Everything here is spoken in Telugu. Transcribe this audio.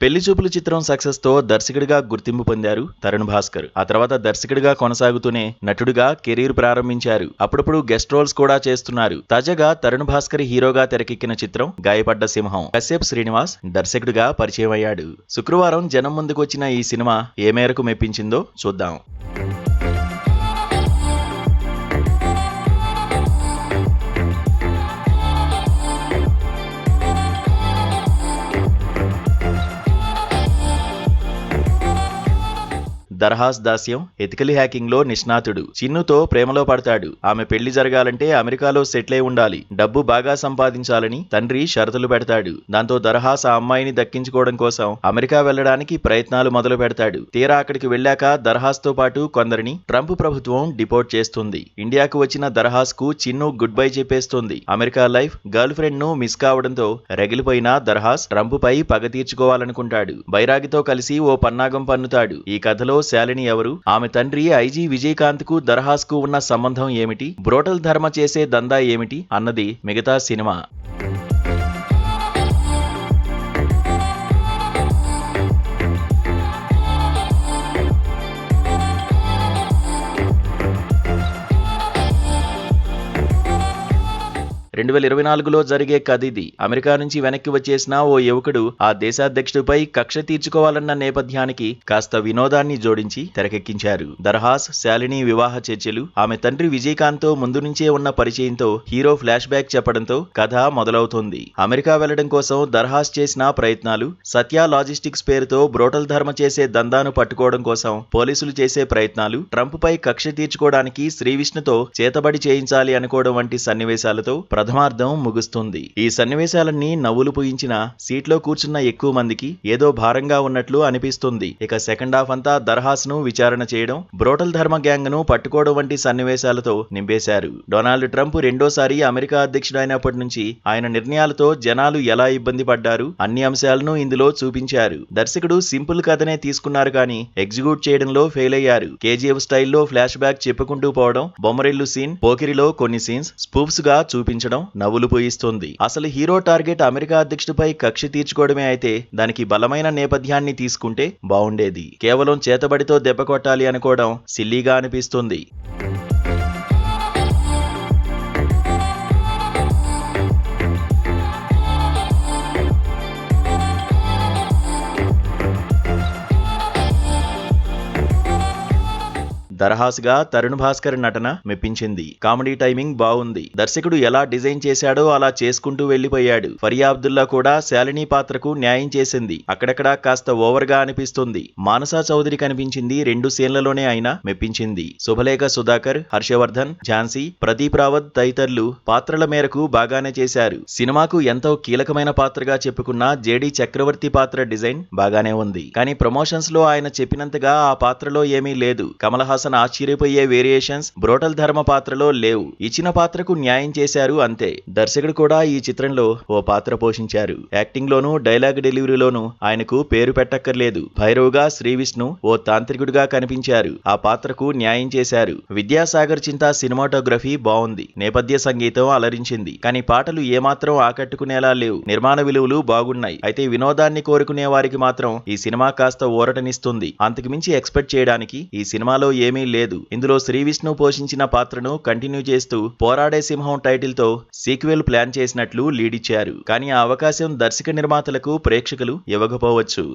పెళ్లి చూపులు చిత్రం సక్సెస్ తో దర్శకుడిగా గుర్తింపు పొందారు తరుణ్ భాస్కర్. ఆ తర్వాత దర్శకుడిగా కొనసాగుతూనే నటుడిగా కెరీర్ ప్రారంభించారు. అప్పుడప్పుడు గెస్ట్ రోల్స్ కూడా చేస్తున్నారు. తాజాగా తరుణ్ భాస్కర్ హీరోగా తెరకెక్కిన చిత్రం గాయపడ్డ సింహం. కశ్యప్ శ్రీనివాస్ దర్శకుడిగా పరిచయం అయ్యాడు. శుక్రవారం జనం ముందుకు వచ్చిన ఈ సినిమా ఏ మేరకు మెప్పించిందో చూద్దాం. దర్హాస్ దాస్యం ఎథికల్ హ్యాకింగ్ లో నిష్ణాతుడు. చిన్నుతో ప్రేమలో పడతాడు. ఆమె పెళ్లి జరగాలంటే అమెరికాలో సెటిల్ అయి ఉండాలి. డబ్బు బాగా సంపాదించాలని తండ్రి షరతులు పెడతాడు. దాంతో దర్హాస్ ఆ అమ్మాయిని దక్కించుకోవడం కోసం అమెరికా వెళ్లడానికి ప్రయత్నాలు మొదలు పెడతాడు. తీరా అక్కడికి వెళ్లాక దర్హాస్ తో పాటు కొందరిని ట్రంప్ ప్రభుత్వం డిపోర్ట్ చేస్తుంది. ఇండియాకు వచ్చిన దర్హాస్ కు చిన్ను గుడ్ బై చెప్పేస్తుంది. అమెరికా లైఫ్, గర్ల్ ఫ్రెండ్ ను మిస్ కావడంతో రగిలిపోయిన దర్హాస్ ట్రంప్ పై పగ తీర్చుకోవాలనుకుంటాడు. బైరాగితో కలిసి ఓ పన్నాగం పన్నుతాడు. ఈ కథలో శాలిని ఎవరు? ఆమె తండ్రి ఐజీ విజయకాంత్ కు దర్హాస్ కు ఉన్న సంబంధం ఏమిటి? బ్రోటల్ ధర్మ చేసే దందా ఏమిటి అన్నది మిగతా సినిమా. (2024) జరిగే కథ ఇది. అమెరికా నుంచి వెనక్కి వచ్చేసిన ఓ యువకుడు ఆ దేశాధ్యక్షుడిపై కక్ష తీర్చుకోవాలన్న నేపథ్యానికి కాస్త వినోదాన్ని జోడించి తెరకెక్కించారు. దర్హాస్ శాలిని వివాహ చర్చలు, ఆమె తండ్రి విజయకాంత్ తో ముందు నుంచే ఉన్న పరిచయంతో హీరో ఫ్లాష్ బ్యాక్ చెప్పడంతో కథ మొదలవుతోంది. అమెరికా వెళ్లడం కోసం దర్హాస్ చేసిన ప్రయత్నాలు, సత్య లాజిస్టిక్స్ పేరుతో బ్రోటల్ ధర్మ చేసే దందాను పట్టుకోవడం కోసం పోలీసులు చేసే ప్రయత్నాలు, ట్రంప్ పై కక్ష తీర్చుకోవడానికి శ్రీవిష్ణుతో చేతబడి చేయించాలి అనుకోవడం వంటి సన్నివేశాలతో ప్రథమార్థం ముగుస్తుంది. ఈ సన్నివేశాలన్నీ నవ్వులు పూయించిన సీట్లో కూర్చున్న ఎక్కువ మందికి ఏదో భారంగా ఉన్నట్లు అనిపిస్తుంది. ఇక సెకండ్ హాఫ్ అంతా దర్హాస్ ను విచారణ చేయడం, బ్రోటల్ ధర్మ గ్యాంగ్ ను పట్టుకోవడం వంటి సన్నివేశాలతో నింపేశారు. డొనాల్డ్ ట్రంప్ రెండోసారి అమెరికా అధ్యక్షుడైనప్పటి నుంచి ఆయన నిర్ణయాలతో జనాలు ఎలా ఇబ్బంది పడ్డారు అన్ని అంశాలను ఇందులో చూపించారు. దర్శకుడు సింపుల్ కథనే తీసుకున్నారు కానీ ఎగ్జిక్యూట్ చేయడంలో ఫెయిల్ అయ్యారు. కేజీఎఫ్ స్టైల్లో ఫ్లాష్ బ్యాక్ చెప్పుకుంటూ పోవడం, బొమ్మరిల్లు సీన్, పోకిరిలో కొన్ని సీన్స్ స్పూఫ్స్ గా చూపించడం నవ్వులు పూయిస్తుంది. అసలు హీరో టార్గెట్ అమెరికా అధ్యక్షుడిపై కక్ష తీర్చుకోవడమే అయితే దానికి బలమైన నేపథ్యాన్ని తీసుకుంటే బావుండేది. కేవలం చేతబడితో దెబ్బ కొట్టాలి అనుకోవడం సిల్లీగా అనిపిస్తుంది. దర్హాస్ గా తరుణ్ భాస్కర్ నటన మెప్పించింది. కామెడీ టైమింగ్ బాగుంది. దర్శకుడు ఎలా డిజైన్ చేశాడో అలా చేసుకుంటూ వెళ్లిపోయాడు. ఫరియా అబ్దుల్లా కూడా శాలిని పాత్రకు న్యాయం చేసింది. అక్కడక్కడా కాస్త ఓవర్ గా అనిపిస్తుంది. మానసా చౌదరి కనిపించింది 2 సీన్లలోనే అయినా మెప్పించింది. శుభలేఖ సుధాకర్, హర్షవర్ధన్, ఝాన్సీ, ప్రదీప్ రావత్ తదితరులు పాత్రల మేరకు బాగానే చేశారు. సినిమాకు ఎంతో కీలకమైన పాత్రగా చెప్పుకున్న జేడి చక్రవర్తి పాత్ర డిజైన్ బాగానే ఉంది. కానీ ప్రమోషన్స్ లో ఆయన చెప్పినంతగా ఆ పాత్రలో ఏమీ లేదు. కమల్ హాసన్ ఆశ్చర్యపోయే వేరియేషన్స్ బ్రోటల్ ధర్మ పాత్రలో లేవు. ఇచ్చిన పాత్రకు న్యాయం చేశారు అంతే. దర్శకుడు కూడా ఈ చిత్రంలో ఓ పాత్ర పోషించారు. యాక్టింగ్ లోనూ, డైలాగ్ డెలివరీలోనూ ఆయనకు పేరు పెట్టక్కర్లేదు. భైరవ్గా శ్రీవిష్ణు ఓ తాంత్రికుడిగా కనిపించారు. ఆ పాత్రకు న్యాయం చేశారు. విద్యాసాగర్ చింతా సినిమాటోగ్రఫీ బాగుంది. నేపథ్య సంగీతం అలరించింది. కానీ పాటలు ఏమాత్రం ఆకట్టుకునేలా లేవు. నిర్మాణ విలువలు బాగున్నాయి. అయితే వినోదాన్ని కోరుకునే వారికి మాత్రం ఈ సినిమా కాస్త ఊరటనిస్తుంది. అంతకుమించి ఎక్స్పెక్ట్ చేయడానికి ఈ సినిమాలో ఏమీ లేదు. ఇందులో శ్రీవిష్ణు పోషించిన పాత్రను కంటిన్యూ చేస్తూ పోరాడే సింహం టైటిల్ తో సీక్వెల్ ప్లాన్ చేసినట్లు లీడ్ ఇచ్చారు. కానీ ఆ అవకాశం దర్శక నిర్మాతలకు, ప్రేక్షకులు ఇవ్వకపోవచ్చు.